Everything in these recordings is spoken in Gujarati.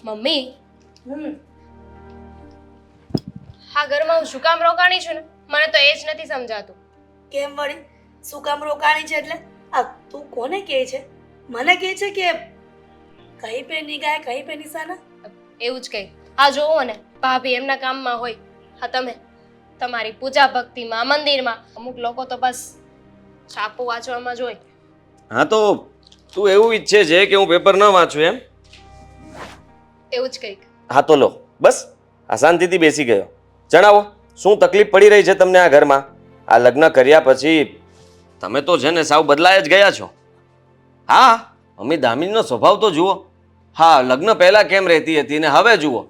મમ્મી, હમ આ ઘરમાં હું શું કામ રોકાણી છું ને મને તો એ જ નથી સમજાતું. કેમ વળી શું કામ રોકાણી છે એટલે આ તું કોને કહે છે? મને કહે છે કે કहीं पे नहीं गए कहीं पे निशाना? એવું જ કંઈ. આ જોવો ને, ભાભી એમના કામમાં હોય, હા તમે તમારી પૂજા ભક્તિમાં, મંદિરમાં. અમુક લોકો તો બસ છાપું વાંચવામાં જ હોય. હા તો તું એવું ઈચ્છે છે કે હું પેપર ન વાંચું એમ? એવું જ કંઈક. હા તો લો બસ આ શાંતિથી બેસી ગયો. જણાવો શું તકલીફ પડી રહી છે તમને આ ઘરમાં? આ લગ્ન કર્યા પછી તમે તો છે ને સાવ બદલાય જ ગયા છો. હા મમ્મી દામિનીનો સ્વભાવ તો જુઓ. હા લગ્ન પહેલા કેમ રહેતી હતી ને હવે જુઓ.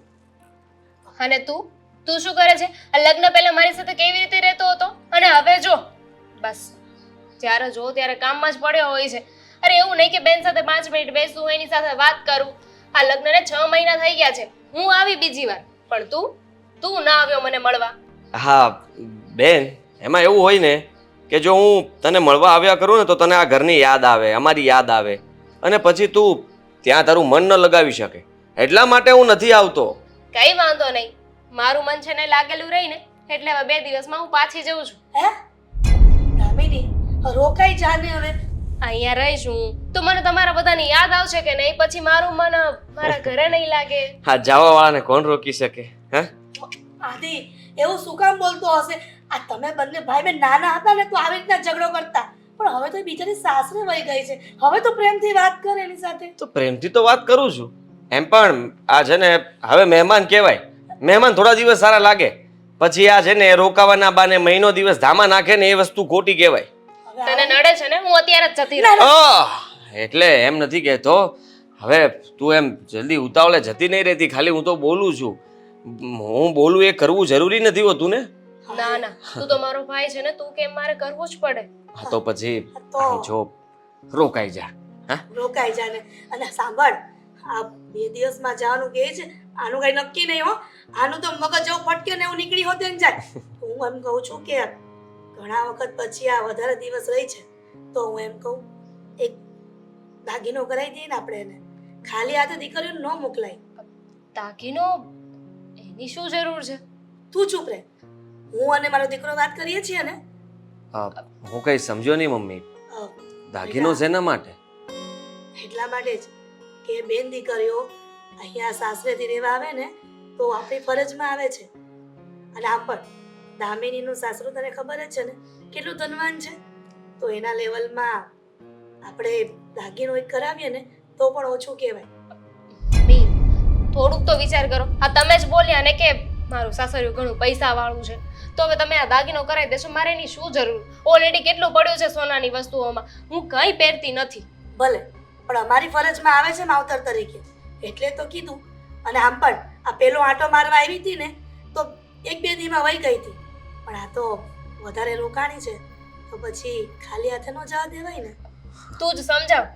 અને તું તું શું કરે છે? આ લગ્ન પહેલા મારી સાથે કેવી રીતે રહેતો હતો અને હવે જો બસ જ્યારે જો ત્યારે કામમાં જ પડ્યો હોય છે. અરે એવું નહીં કે બેન સાથે 5 મિનિટ બેસું, એની સાથે વાત કરું. આ લગ્નને 6 મહિના થઈ ગયા છે. હું આવી બીજી વાર, પણ તું ના આવ્યો મને મળવા. હા બેન એમાં એવું હોય ને કે જો હું તને મળવા આવ્યા કરું ને તો તને આ ઘરની યાદ આવે, અમારી યાદ આવે, અને પછી તું ત્યાં તારું મન ન લગાવી શકે એટલા માટે હું નથી આવતો. કઈ વાંધો નહીં, મારું મન છે ને લાગેલું રહીને એટલે હવે 2 દિવસમાં હું પાછી જઉં છું. હે દામિની રોકાઈ જાને હવે. અહીંયા રહીશ હું તો મને તમારા બધાની યાદ આવશે કે નહીં? પછી મારું મન મારા ઘરે નહીં લાગે. હા જવા વાળાને કોણ રોકી શકે? હે આદિ એવું શું કામ બોલતો હશે? આ તમે બંને ભાઈ બેન નાના હતા ને તો આવી રીતના ઝઘડો કરતા, પણ હવે તો બિચારી સાસરે વહી ગઈ છે. હવે તો પ્રેમથી વાત કર એની સાથે. તો પ્રેમથી તો વાત કરું છું. એમ પણ આ છે ને હવે મહેમાન કહેવાય. મહેમાન થોડા દિવસ સારા લાગે પછી આ છે ને રોકાવાના બાને મહિનો દિવસ ધામા નાખે ને એ વસ્તુ ખોટી કહેવાય. હવે તને નડે છે ને હું અત્યારે જ જતી રહું. એટલે એમ નથી કહેતો. હવે તું એમ જલ્દી ઉતાવળે જતી નહીં રહેતી. ખાલી હું તો બોલું છું. હું બોલું એ કરવું જરૂરી નથી હોતું ને. ના ના, તું તો મારો ભાઈ છે ને, તું કેમ મારે કરવું જ પડે. હા તો પછી તો અહીં જો રોકાઈ જા. હા રોકાઈ જાને. અને સાંભળ, આ 2 દિવસમાં જવાનું કહે છે, આનું કઈ નક્કી નહીં હો. આનું તો મગજ જેવું ફટકે ને એવું નીકળી હોતે ને જાય. હું એમ કહું છું કે ઘણા વખત પછી આ વધારે દિવસ રહી છે તો હું એમ કહું એક દાગીનો કરાવી દઈએ ને આપણે એને. ખાલી હાથે દીકરીઓને ન મોકલાય. દાગીનો? એની શું જરૂર છે? તું ચૂપ રહે. હું અને મારો દીકરો વાત કરીએ છીએ ને. હું કઈ સમજ્યો નહીં મમ્મી. અ, દાગીનો શેના માટે? એટલા માટે જ કે બેન દીકરીઓ અહીંયા સાસરેથી રહેવા આવે ને તો આપણી ફરજમાં આવે છે. અને આમ પણ દામિનીનું સાસરું તને ખબર જ છે ને કેટલું ધનવાન છે, તો એના લેવલમાં આપણે દાગીનો એક કરાવીએ ને તો પણ ઓછું કહેવાય. મમ્મી, થોડુંક તો વિચાર કરો. આ તમે જ બોલ્યા ને કે મારું સાસરિયું ઘણું પૈસા વાળું છે, તો હવે તમે આ દાગીનો કરાવી દેશો. મારે એની શું જરૂર? ઓલરેડી કેટલું પડ્યું છે સોનાની વસ્તુઓમાં. હું કંઈ પહેરતી નથી. ભલે, પણ અમારી ફરજમાં આવે છે માવતર તરીકે એટલે તો કીધું. અને આમ પણ આ પેલો આંટો મારવા આવી હતી ને તો 1-2 દીમાં વહી ગઈ હતી, પણ આ તો વધારે રોકાણી છે તો પછી ખાલી હાથે ન જવા દેવાય ને. તું જ સમજાવ.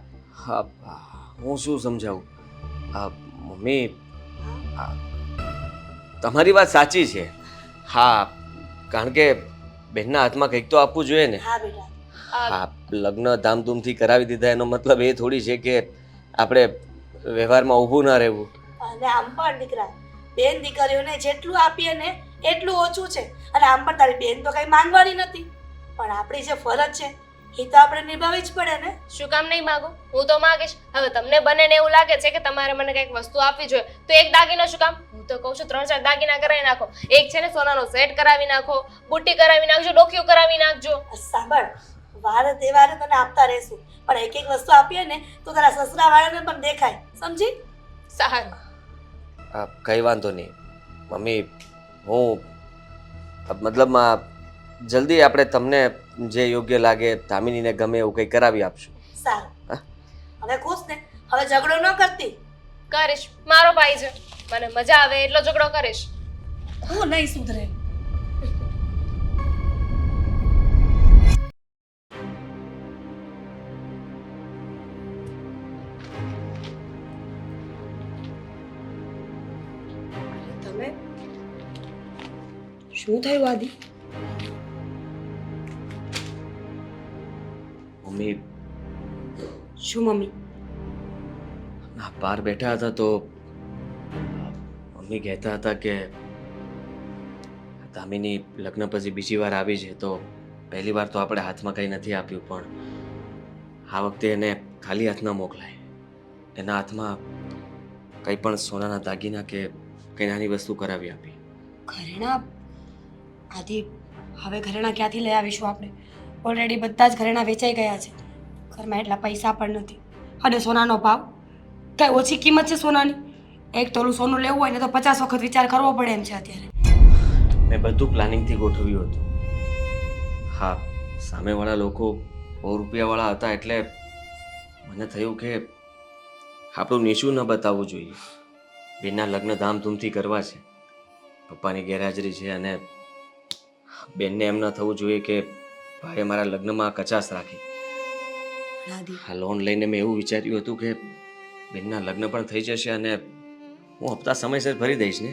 હા હું શું સમજાવું? મમ્મી તમારી વાત સાચી છે. હા કારણ કે બહેનના હાથમાં કંઈક તો આપવું જોઈએ ને. હા બેટા. હા લગ્ન ધામધૂમથી કરાવી દીધા એનો મતલબ એ થોડી છે કે આપણે વ્યવહારમાં ઊભું ના રહેવું. અને આમ પણ દીકરા બેન દીકરીઓને જેટલું આપીએ ને એટલું ઓછું છે. અને આમ પણ તારી બેન તો કઈ માંગવાની નથી, પણ આપણી જે ફરજ છે એ તો આપણે નિભાવવી જ પડે ને. શું કામ નહીં માગો? હું તો માગીશ. હવે તમને બંનેને એવું લાગે છે કે તમારે મને કંઈક વસ્તુ આપવી જોઈએ તો એક દાગીનો શું કામ? હું તો કહું છું 3-4 દાગીના કરાવી નાખો. એક છે ને સોનાનો સેટ કરાવી નાખો, બુટ્ટી કરાવી નાખજો, ડોકીઓ કરાવી નાખજો. સાંભળ, વારે તહેવારે તને આપતા રહેશું, પણ એક એક વસ્તુ આપીએ ને તો તારા સસરા વાળાને પણ દેખાય. સમજી? સારું. કંઈ વાંધો નહીં મમ્મી. હું મતલબમાં જલ્દી આપણે તમને જે યોગ્ય લાગે દામિનીને ગમે એવું કંઈ કરાવી આપશું. સારું. હા? હવે ખુશ ને? હવે ઝઘડો ન કરતી. કરીશ. મારો ભાઈ છે, મને મજા આવે એટલો ઝઘડો કરીશ. હું નહીં સુધરે. તમે શું થયું આદિ? મમ્મી શું મમ્મી? બહાર બેઠા હતા તો મમ્મી કહેતા હતા કે દામિની લગ્ન પછી બીજી વાર આવી છે તો પહેલી વાર તો આપણે હાથમાં કંઈ નથી આપ્યું, પણ આ વખતે એને ખાલી હાથ ન મોકલાય. એના હાથમાં કંઈ પણ સોનાના દાગીના કે કંઈ નાની વસ્તુ કરાવી આપી. ઘરેણા આદિ, હવે ઘરેણા ક્યાંથી લઈ આવીશું આપણે? ઓલરેડી બધા જ ઘરેણા વેચાઈ ગયા છે. ઘરમાં એટલા પૈસા પણ નથી. અને સોનાનો ભાવ કઈ ઓછી કિંમત છે સોનાની? એક તોલું સોનું લેવું હોય ને તો 50 વખત વિચાર કરવો પડે એમ છે અત્યારે. મેં બધું પ્લાનિંગથી ગોઠવ્યું હતું. હા, સામેવાળા લોકો બહુ રૂપિયાવાળા હતા એટલે મને થયું કે આપણું નીચું ન બતાવવું જોઈએ. બેનના લગ્ન ધામધૂમથી કરવા છે, પપ્પાની ગેરહાજરી છે અને બેનને એમ ન થવું જોઈએ કે ભાઈએ મારા લગ્નમાં કચાશ રાખી. આદિ, આ લોન લઈને મેં એવું વિચાર્યું હતું કે બેનના લગ્ન પણ થઈ જશે અને હું હપ્તા સમયસર ભરી દઈશ ને.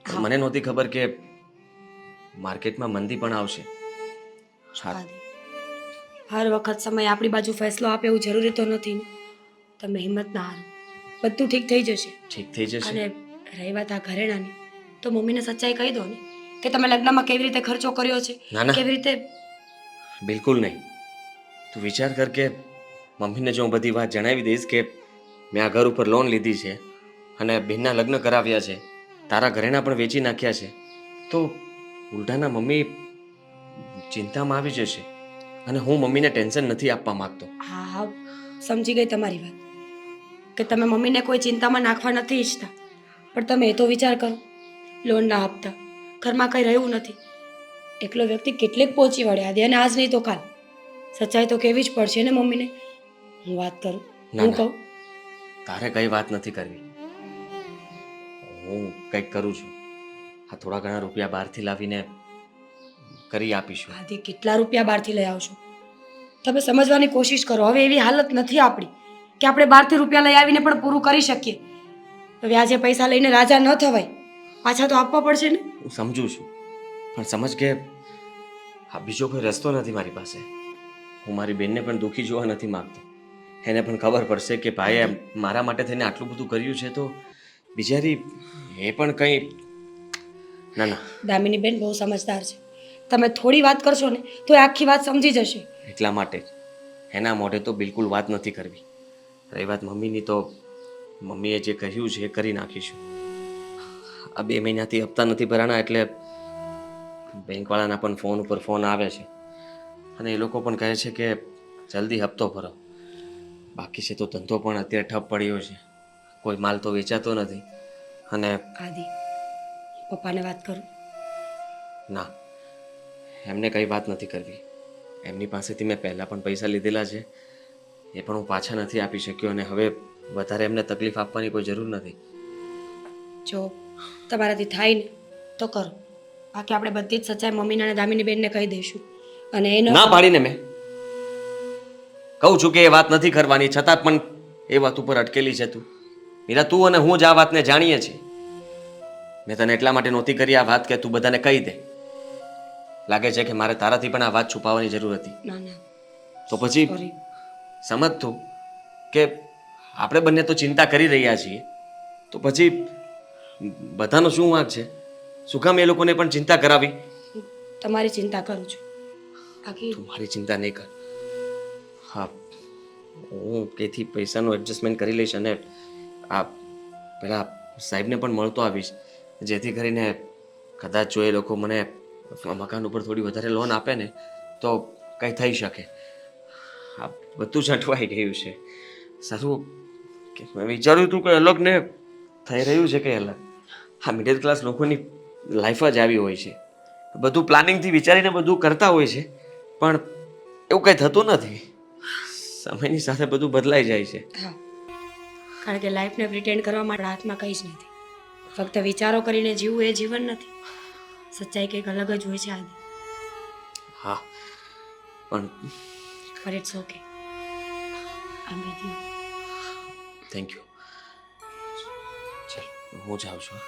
પણ મને નહોતી ખબર કે માર્કેટમાં મંદી પણ આવશે. આદિ, હર વખત સમય આપણી બાજુ ફેસલો આપે એવું જરૂરી તો નથી ને. તમે હિંમત ના હારો, બધું ઠીક થઈ જશે. ઠીક થઈ જશે. અને રહી વાત આ ઘરેણાની, તો મમ્મીને સચ્ચાઈ કહી દો ને કે તમે લગ્નમાં કેવી રીતે ખર્ચો કર્યો છે, ના ના, કેવી રીતે. બિલકુલ નહીં. તું વિચાર કર કે મમ્મીને જો હું બધી વાત જણાવી દઈશ કે મેં આ ઘર ઉપર લોન લીધી છે અને બેનના લગ્ન કરાવ્યા છે, તારા ઘરેણા પણ વેચી નાખ્યા છે, તો ઉલટાના મમ્મી ચિંતામાં આવી જશે અને હું મમ્મીને ટેન્શન નથી આપવા માંગતો. હા હા, સમજી ગઈ તમારી વાત કે તમે મમ્મીને કોઈ ચિંતામાં નાખવા નથી ઈચ્છતા, પણ તમે એ તો વિચાર કરો, લોનના હપ્તા, ઘરમાં કંઈ રહ્યું નથી, એકલો વ્યક્તિ કેટલેક પહોંચી વળે આદિ, અને આજ નહીં તો કાલ. સચ્ચાઈ તો કહેવી જ પડશે ને મમ્મીને. હું વાત કરું, ના હું ના, કહું. તારે કઈ વાત નથી કરવી. હું કંઈક કરું છું. આ થોડા ઘણા રૂપિયા બહારથી લાવીને કરી આપીશું. આદિ, કેટલા રૂપિયા બહારથી લઈ આવશો? તમે સમજવાની કોશિશ કરો. હવે એવી હાલત નથી આપણી કે આપણે બહારથી રૂપિયા લઈ આવીને પણ પૂરું કરી શકીએ. વ્યાજે પૈસા લઈને રાજા ન થવાય, પાછા તો આપવા પડશે ને. હું સમજુ છું, પણ સમજ કે આ બીજો કોઈ રસ્તો નથી મારી પાસે. હું મારી બેનને પણ દુઃખી જોવા નથી માંગતો. એને પણ ખબર પડશે કે ભાઈએ મારા માટે થઈને આટલું બધું કર્યું છે તો બિચારી એ પણ કંઈ. ના ના, દામિની બેન બહુ સમજદાર છે. તમે થોડી વાત કરશો ને તો એ આખી વાત સમજી જશે. એટલા માટે જ એના મોઢે તો બિલકુલ વાત નથી કરવી. રહી વાત મમ્મીની, તો મમ્મીએ જે કહ્યું છે એ કરી નાખીશું. આ 2 મહિનાથી હપ્તા નથી ભરાણા એટલે બેંકવાળાના પણ ફોન ઉપર ફોન આવે છે અને એ લોકો પણ કહે છે કે જલ્દી હપ્તો ભરો. બાકી છે તો ધંધો પણ અત્યારે ઠપ પડ્યો છે, કોઈ માલ તો વેચાતો નથી. અને આદિ, પપ્પાને વાત કરું. ના, એમને કંઈ વાત નથી કરવી. એમની પાસેથી મેં પહેલાં પણ પૈસા લીધેલા છે, એ પણ હું પાછા નથી આપી શક્યો અને હવે વધારે એમને તકલીફ આપવાની કોઈ જરૂર નથી. જો તમારાથી થાય ને તો કરો, બાકી આપણે બધી જ સચ્ચાઈ મમ્મીને અને દામિની બેનને કહી દઈશું. અને એનો ના પાડીને મેં કહું છું કે એ વાત નથી કરવાની, છતાં પણ એ વાત ઉપર અટકેલી છે તું. મીરા, તું અને હું જ આ વાતને જાણીએ છીએ. મેં તને એટલા માટે નહોતી કરી આ વાત કે તું બધાને કહી દે. લાગે છે કે મારે તારાથી પણ આ વાત છુપાવવાની જરૂર હતી. ના ના, તો પછી સોરી. સમજ તું કે આપણે બંને તો ચિંતા કરી રહ્યા છીએ, તો પછી બધાનો શું વાંક છે? શું કામ એ લોકોને પણ ચિંતા કરાવી? તમારી ચિંતા કરું છું, બાકી તું મારી ચિંતા નહીં કર. હા, હું કેથી પૈસાનું એડજસ્ટમેન્ટ કરી લઈશ અને આ પેલા સાહેબને પણ મળતો આવીશ, જેથી કરીને કદાચ જો એ લોકો મને મકાન ઉપર થોડી વધારે લોન આપે ને તો કંઈ થઈ શકે. આ બધું જ અટવાઈ ગયું છે. સારું કે મેં વિચાર્યું હતું કે અલગ ને થઈ રહ્યું છે કે અલગ. આ મિડલ ક્લાસ લોકોની લાઈફ જ આવી હોય છે. બધું પ્લાનિંગથી વિચારીને બધું કરતા હોય છે, પણ એવું કંઈ થતું નથી. સમયની સાથે બધું બદલાઈ જાય છે. હા, કારણ કે લાઈફને પ્રિટેન્ડ કરવા માટે હાથમાં કંઈ જ નથી. ફક્ત વિચારો કરીને જીવવું એ જીવન નથી. સચ્ચાઈ કંઈક અલગ જ હોય છે આદિ. હા, પણ but it's okay, I am with you. Thank you. ચાલ, હું જાઉં છું.